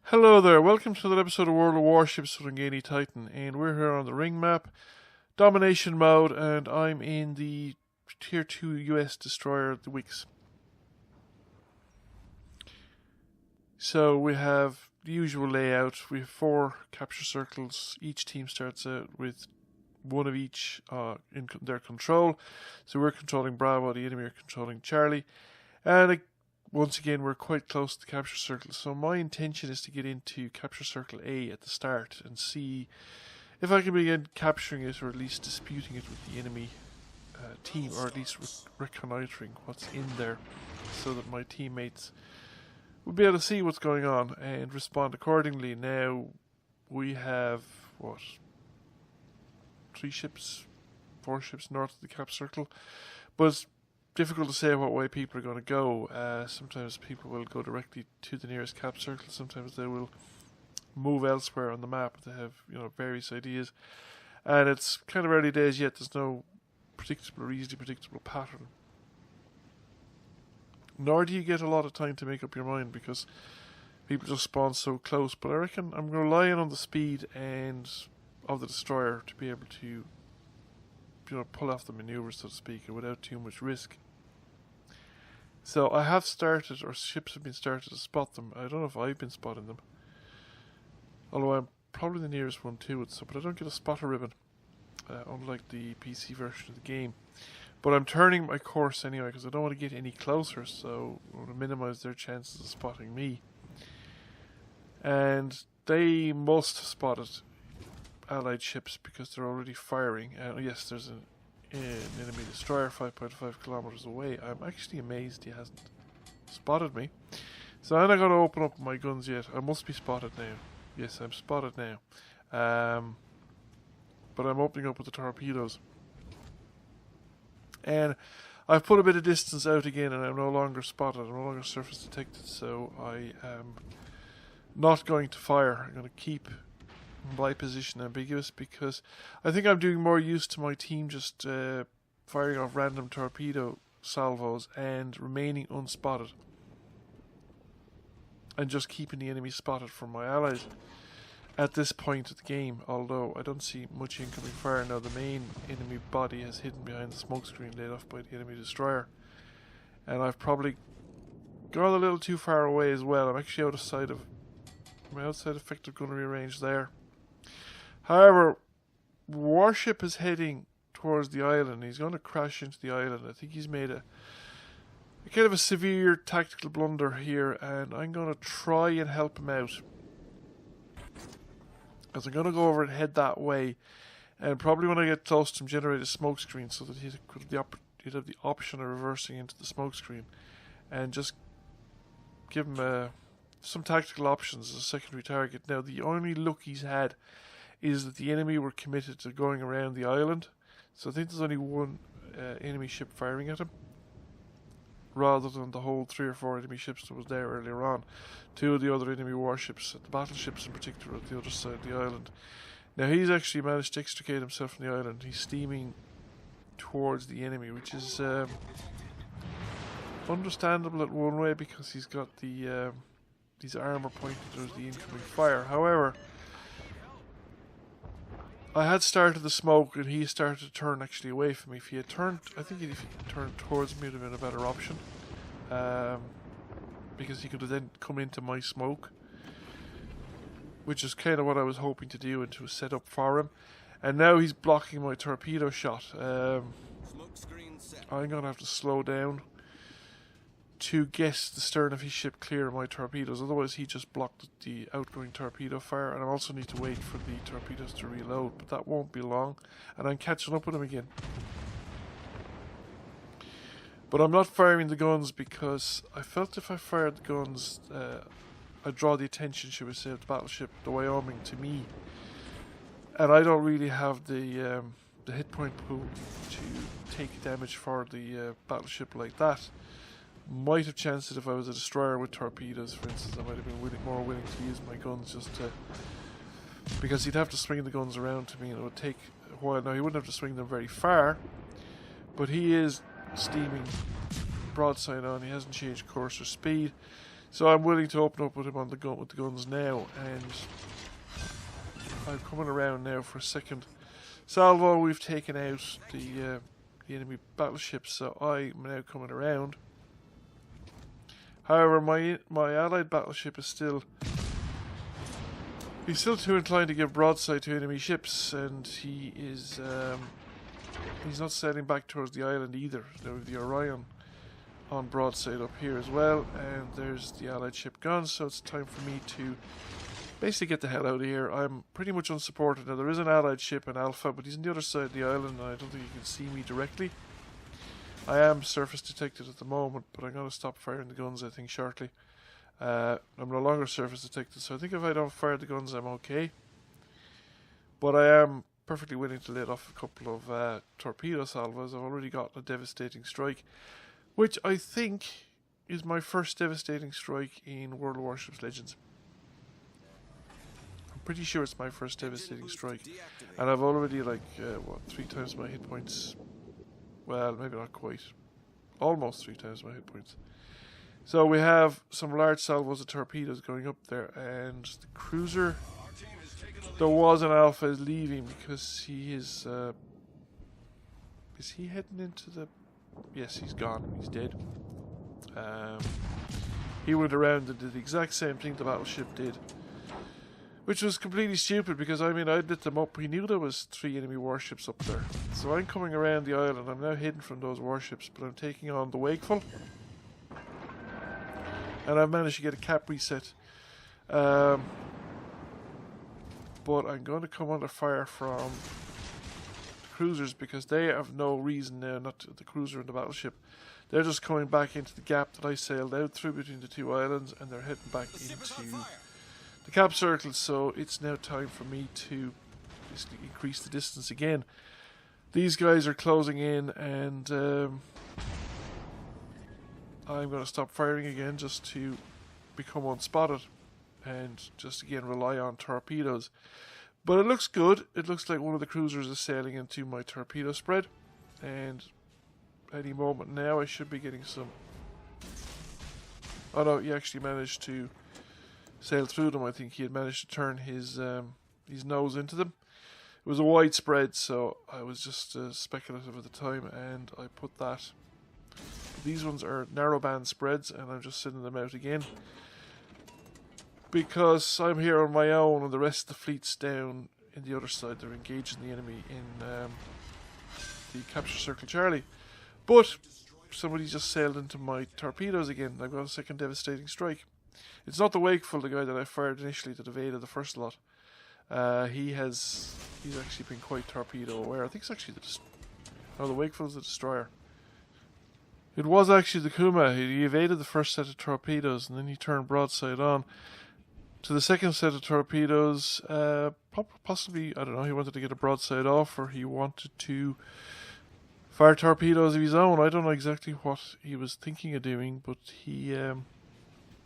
Hello there, welcome to another episode of World of Warships with Ungainly Titan, and we're here on the ring map, domination mode, and I'm in the Tier 2 US destroyer, the Wickes. So we have the usual layout. We have 4 capture circles. Each team starts out with one of each in their control. So we're controlling Bravo, the enemy are controlling Charlie, and once again, we're quite close to the capture circle, so my intention is to get into capture circle A at the start and see if I can begin capturing it, or at least disputing it with the enemy team, or at least reconnoitering what's in there, so that my teammates will be able to see what's going on and respond accordingly. Now, we have, 3 ships, 4 ships north of the cap circle, but it's difficult to say what way people are going to go. Sometimes people will go directly to the nearest cap circle. Sometimes they will move elsewhere on the map. They have, various ideas, and it's kind of early days yet. There's no predictable or easily predictable pattern. Nor do you get a lot of time to make up your mind because people just spawn so close. But I reckon I'm relying on the speed and of the destroyer to be able to, pull off the maneuvers, so to speak, without too much risk. So I have started, or ships have been started to spot them. I don't know if I've been spotting them, although I'm probably the nearest one to it. But I don't get a spotter ribbon, unlike the PC version of the game. But I'm turning my course anyway because I don't want to get any closer, so I want to minimise their chances of spotting me. And they must have spotted allied ships because they're already firing. Yes, there's an enemy destroyer 5.5 kilometers away. I'm actually amazed he hasn't spotted me. So I'm not going to open up my guns yet. I must be spotted now. Yes, I'm spotted now. But I'm opening up with the torpedoes. And I've put a bit of distance out again, and I'm no longer spotted. I'm no longer surface detected, so I am not going to fire. I'm going to keep my position ambiguous because I think I'm doing more use to my team just firing off random torpedo salvos and remaining unspotted and just keeping the enemy spotted from my allies at this point of the game, although I don't see much incoming fire now. The main enemy body has hidden behind the smoke screen laid off by the enemy destroyer, and I've probably gone a little too far away as well. I'm actually outside effective gunnery range there. However, Warship is heading towards the island. He's going to crash into the island. I think he's made a kind of a severe tactical blunder here, and I'm going to try and help him out. As I'm going to go over and head that way, and probably when I get close to him, generate a smoke screen so that he'd have the option of reversing into the smoke screen, and just give him some tactical options as a secondary target. Now, the only look he's had is that the enemy were committed to going around the island, so I think there's only one enemy ship firing at him, rather than the whole 3 or 4 enemy ships that was there earlier on. 2 of the other enemy warships, the battleships in particular, at the other side of the island. Now he's actually managed to extricate himself from the island. He's steaming towards the enemy, which is understandable at one way because he's got the these armor pointed towards the incoming fire. However, I had started the smoke and he started to turn actually away from me. If he had turned, I think if he had turned towards me, it would have been a better option. Because he could have then come into my smoke, which is kind of what I was hoping to do and to set up for him. And now he's blocking my torpedo shot. I'm going to have to slow down to get the stern of his ship clear of my torpedoes, otherwise he just blocked the outgoing torpedo fire, and I also need to wait for the torpedoes to reload, but that won't be long, and I'm catching up with him again. But I'm not firing the guns because I felt if I fired the guns I'd draw the attention, should we say, of the battleship, the Wyoming, to me, and I don't really have the hit point pool to take damage for the battleship like that. Might have chanced it if I was a destroyer with torpedoes, for instance. I might have been more willing to use my guns just to, because he'd have to swing the guns around to me and it would take a while. Now he wouldn't have to swing them very far, but he is steaming broadside on. He hasn't changed course or speed, So I'm willing to open up with him on the gun with the guns now, and I'm coming around now for a second salvo. We've taken out the enemy battleships, so I'm now coming around. However, my allied battleship is still... He's still too inclined to give broadside to enemy ships, and he is... he's not sailing back towards the island either. There with the Orion on broadside up here as well, and there's the allied ship gone, so it's time for me to basically get the hell out of here. I'm pretty much unsupported. Now, there is an allied ship in Alpha, but he's on the other side of the island, and I don't think he can see me directly. I am surface detected at the moment, but I'm going to stop firing the guns, I think, shortly. I'm no longer surface detected, so I think if I don't fire the guns, I'm okay. But I am perfectly willing to let off a couple of torpedo salvos. I've already got a devastating strike, which I think is my first devastating strike in World of Warships Legends. I'm pretty sure it's my first devastating strike, and I've already, like, 3 times my hit points. Well, maybe not quite. Almost 3 times my hit points. So we have some large salvos of torpedoes going up there, and the cruiser, there was an Alpha, is leaving because he is he heading into the... Yes, he's gone. He's dead. He went around and did the exact same thing the battleship did, which was completely stupid because, I mean, I lit them up. He knew there was 3 enemy warships up there. So I'm coming around the island. I'm now hidden from those warships, but I'm taking on the Wakeful. And I've managed to get a cap reset. But I'm going to come under fire from the cruisers because they have no reason now, not the cruiser and the battleship. They're just coming back into the gap that I sailed out through between the 2 islands, and they're heading back into the cap circle. So it's now time for me to basically increase the distance again. These guys are closing in, and I'm going to stop firing again just to become unspotted and just again rely on torpedoes. But it looks good. It looks like one of the cruisers is sailing into my torpedo spread, and any moment now I should be getting some... Oh no, he actually managed to sail through them. I think he had managed to turn his nose into them. It was a wide spread, so I was just speculative at the time, and I put that... These ones are narrowband spreads, and I'm just sending them out again because I'm here on my own, and the rest of the fleet's down in the other side. They're engaging the enemy in the capture circle Charlie. But somebody just sailed into my torpedoes again. I've got a second devastating strike. It's not the Wakeful, the guy that I fired initially that evaded the first lot. He's actually been quite torpedo aware. I think it's actually the Wakeful's the destroyer. It was actually the Kuma. He evaded the first set of torpedoes, and then he turned broadside on to the second set of torpedoes. Possibly, I don't know, he wanted to get a broadside off, or he wanted to fire torpedoes of his own. I don't know exactly what he was thinking of doing, but he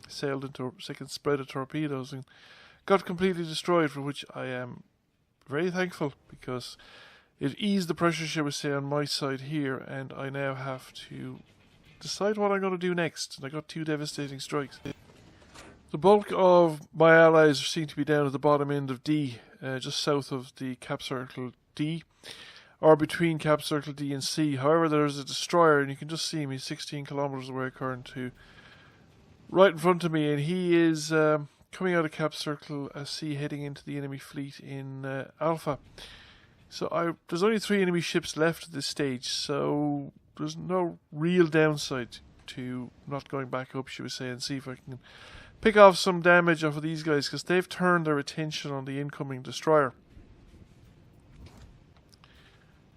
sailed into a second spread of torpedoes and got completely destroyed, for which I am very thankful, because it eased the pressure, shall we say, on my side here, and I now have to decide what I'm going to do next. And I got 2 devastating strikes. The bulk of my allies seem to be down at the bottom end of D, just south of the cap circle D, or between cap circle D and C. However, there's a destroyer, and you can just see him. He's 16 kilometers away according to right in front of me, and he is coming out of cap circle C, heading into the enemy fleet in Alpha. So there's only 3 enemy ships left at this stage, so there's no real downside to not going back up, should we say, and see if I can pick off some damage off of these guys, because they've turned their attention on the incoming destroyer.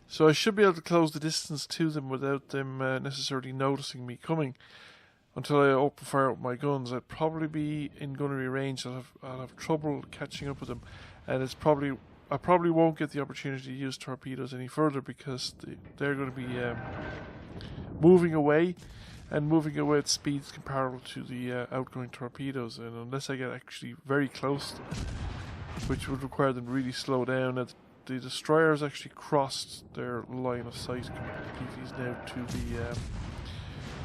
So I should be able to close the distance to them without them necessarily noticing me coming until I open fire with my guns. I'd probably be in gunnery range. I'll have trouble catching up with them, and I probably won't get the opportunity to use torpedoes any further, because they're going to be moving away at speeds comparable to the outgoing torpedoes, and unless I get actually very close to them, which would require them to really slow down, the destroyers actually crossed their line of sight completely now to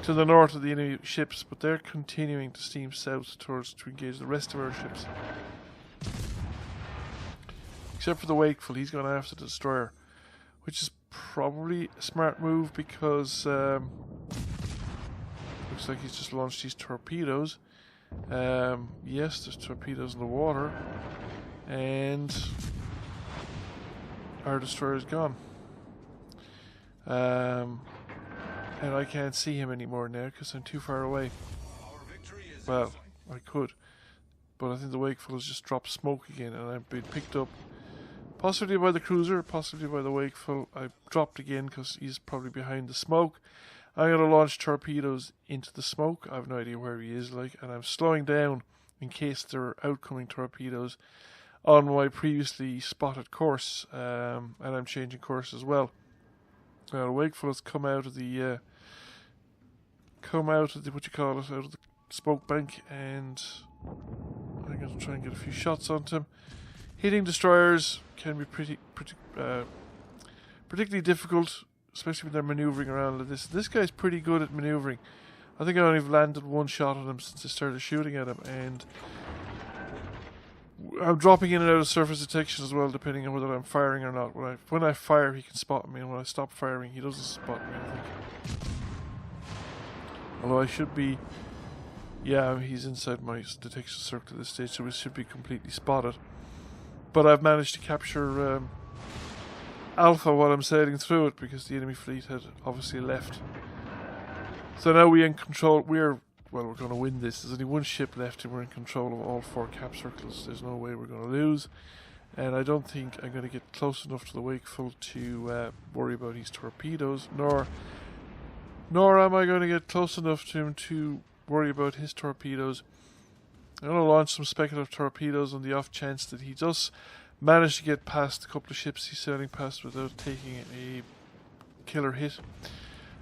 to the north of the enemy ships, but they're continuing to steam south to engage the rest of our ships. Except for the Wakeful, he's gone after the destroyer, which is probably a smart move because looks like he's just launched these torpedoes. Yes, there's torpedoes in the water, and our destroyer is gone. And I can't see him anymore now because I'm too far away. Well, I could, but I think the Wakeful has just dropped smoke again, and I've been picked up possibly by the cruiser, possibly by the Wakeful. I dropped again because he's probably behind the smoke. I'm going to launch torpedoes into the smoke. I have no idea where he is, and I'm slowing down in case there are outcoming torpedoes on my previously spotted course, and I'm changing course as well. Now the Wakeful has come out of the out of the smoke bank, and I'm going to try and get a few shots onto him. Hitting destroyers can be particularly difficult, especially when they're manoeuvring around like this. This guy's pretty good at manoeuvring. I think I only landed one shot on him since I started shooting at him, and I'm dropping in and out of surface detection as well, depending on whether I'm firing or not. When I fire, he can spot me, and when I stop firing, he doesn't spot me, I think. Although I should be... Yeah, he's inside my detection circle at this stage, so we should be completely spotted. But I've managed to capture Alpha while I'm sailing through it, because the enemy fleet had obviously left. So now we're in control. We're going to win this. There's only one ship left, and we're in control of all 4 cap circles. There's no way we're going to lose. And I don't think I'm going to get close enough to the Wakeful to worry about his torpedoes, nor am I going to get close enough to him to worry about his torpedoes. I'm going to launch some speculative torpedoes on the off chance that he does manage to get past a couple of ships he's sailing past without taking a killer hit.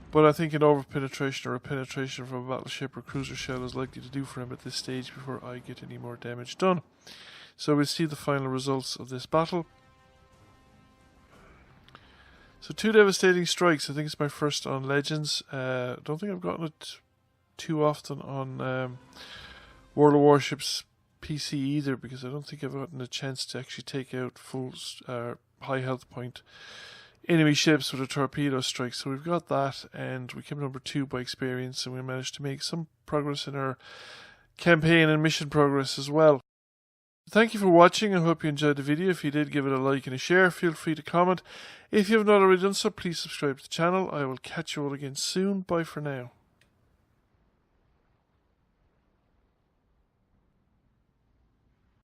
But I think an over-penetration or a penetration from a battleship or cruiser shell is likely to do for him at this stage before I get any more damage done. So we'll see the final results of this battle. So 2 devastating strikes. I think it's my first on Legends. Don't think I've gotten it too often on World of Warships PC either, because I don't think I've gotten a chance to actually take out full high health point enemy ships with a torpedo strike. So we've got that, and we came number 2 by experience, and we managed to make some progress in our campaign and mission progress as well. Thank you for watching. I hope you enjoyed the video. If you did, give it a like and a share. Feel free to comment. If you have not already done so, please subscribe to the channel. I will catch you all again soon. Bye for now.